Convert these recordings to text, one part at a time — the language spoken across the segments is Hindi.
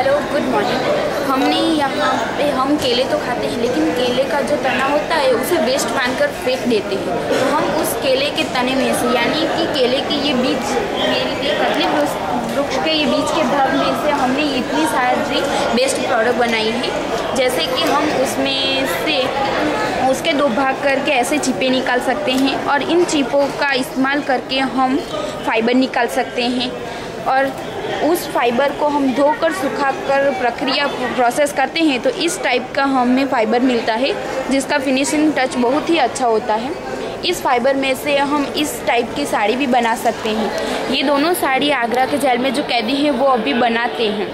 Hello good morning. हमने यहाँ पे हम केले तो खाते हैं, लेकिन केले का जो तना होता है उसे वेस्ट मानकर फेंक देते हैं। तो हम उस केले के तने में से, यानी कि केले के ये बीज, केले के कतले वृक्ष के ये बीज के भाग में से हमने इतनी सारी बेस्ट प्रोडक्ट बनाई है। जैसे कि हम उसमें से उसके दो भाग करके ऐसे चिपे निकाल सकते हैं, और इन चिपों का इस्तेमाल करके हम फाइबर निकाल सकते हैं, और उस फाइबर को हम धोकर सुखाकर प्रक्रिया प्रोसेस करते हैं तो इस टाइप का हमें फाइबर मिलता है, जिसका फिनिशिंग टच बहुत ही अच्छा होता है। इस फाइबर में से हम इस टाइप की साड़ी भी बना सकते हैं। ये दोनों साड़ी आगरा के जेल में जो कैदी हैं वो अभी बनाते हैं,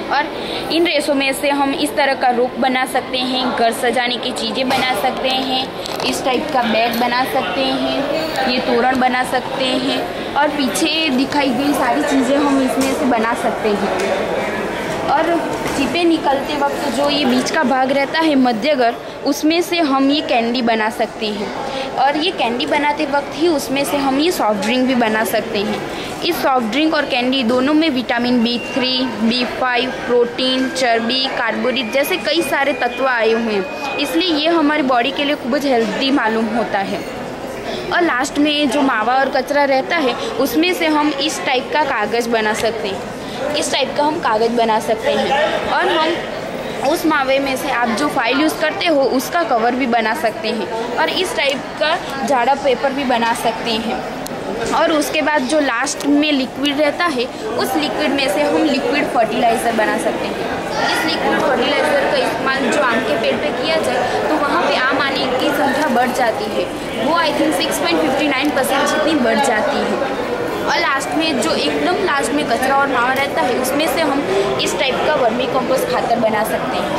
और इन रेशों में से हम इस तरह का रुख बना सकते हैं, घर सजाने की चीज़ें बना सकते हैं, इस टाइप का बैग बना सकते हैं, ये तोरण बना सकते हैं, और पीछे दिखाई गई सारी चीज़ें हम इसमें से बना सकते हैं। और चिपे निकलते वक्त जो ये बीच का भाग रहता है मध्यगर, उसमें से हम ये कैंडी बना सकते हैं, और ये कैंडी बनाते वक्त ही उसमें से हम ये सॉफ्ट ड्रिंक भी बना सकते हैं। इस सॉफ्ट ड्रिंक और कैंडी दोनों में विटामिन B3, B5, प्रोटीन, चर्बी, कार्बोहाइड्रेट जैसे कई सारे तत्व आए हुए हैं, इसलिए ये हमारी बॉडी के लिए खूब हेल्दी मालूम होता है। और लास्ट में जो मावा और कचरा रहता है उसमें से हम इस टाइप का कागज़ बना सकते हैं, इस टाइप का हम कागज़ बना सकते हैं, और हम उस मावे में से आप जो फाइल यूज़ करते हो उसका कवर भी बना सकते हैं, और इस टाइप का जाड़ा पेपर भी बना सकते हैं। और उसके बाद जो लास्ट में लिक्विड रहता है उस लिक्विड में से हम लिक्विड फर्टिलाइज़र बना सकते हैं। इस लिक्विड फर्टिलाइज़र का इस्तेमाल जो आम के पेड़ पे किया जाए तो वहाँ पे आम आने की संख्या बढ़ जाती है, वो आई थिंक 6.59% जितनी बढ़ जाती है। और लास्ट में जो एकदम लास्ट में कचरा और मावा रहता है उसमें से हम इस टाइप का वर्मी कंपोस्ट खातर बना सकते हैं।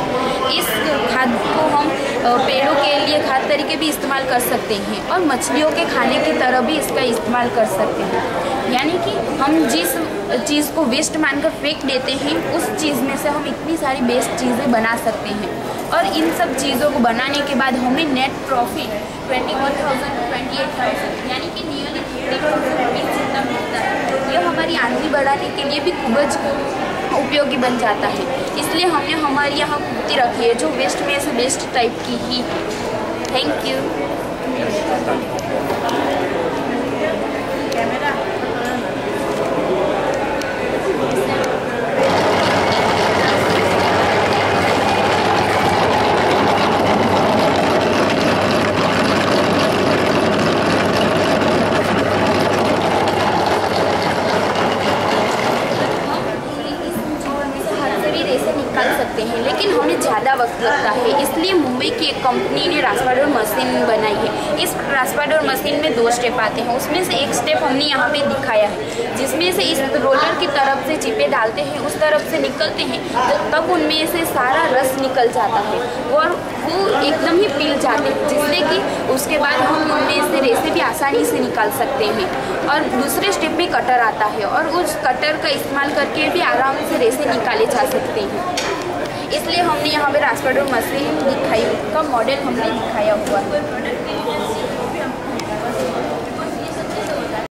इस खाद को हम पेड़ों के लिए खाद तरीके भी इस्तेमाल कर सकते हैं, और मछलियों के खाने की तरह भी इसका इस्तेमाल कर सकते हैं। यानी कि हम जिस चीज़ को वेस्ट मानकर फेंक देते हैं उस चीज़ में से हम इतनी सारी बेस्ट चीज़ें बना सकते हैं, और इन सब चीज़ों को बनाने के बाद हमें नेट प्रॉफिट 21,000-28,000 यानी कि नियरली 30,000 रुपीज़ जितना मिलता है। यह हमारी आमदनी बढ़ाने के लिए भी खूब उपयोगी बन जाता है। इसलिए हमने हमारी यहाँ कुर्ती रखी है जो वेस्ट में से बेस्ट टाइप की ही। Thank you. सकते हैं, लेकिन हमें ज़्यादा वक्त लगता है, इसलिए मुंबई की एक कंपनी ने रास्पाडोर मशीन बनाई है। इस रास्पाडोर मशीन में 2 स्टेप आते हैं, उसमें से एक स्टेप हमने यहाँ पे दिखाया है, जिसमें से इस रोलर की तरफ से चिपे डालते हैं, उस तरफ से निकलते हैं, तब उनमें से सारा रस निकल जाता है और वो एकदम ही पिल जाते हैं, जिससे कि उसके बाद हम उनमें से रेसे भी आसानी से निकाल सकते हैं। और दूसरे स्टेप में कटर आता है, और उस कटर का इस्तेमाल करके भी आराम से रेसे निकाले जा सकते हैं। इसलिए हमने यहाँ पे रास्पाडोर मशीन दिखाई का मॉडल हमने दिखाया हुआ है।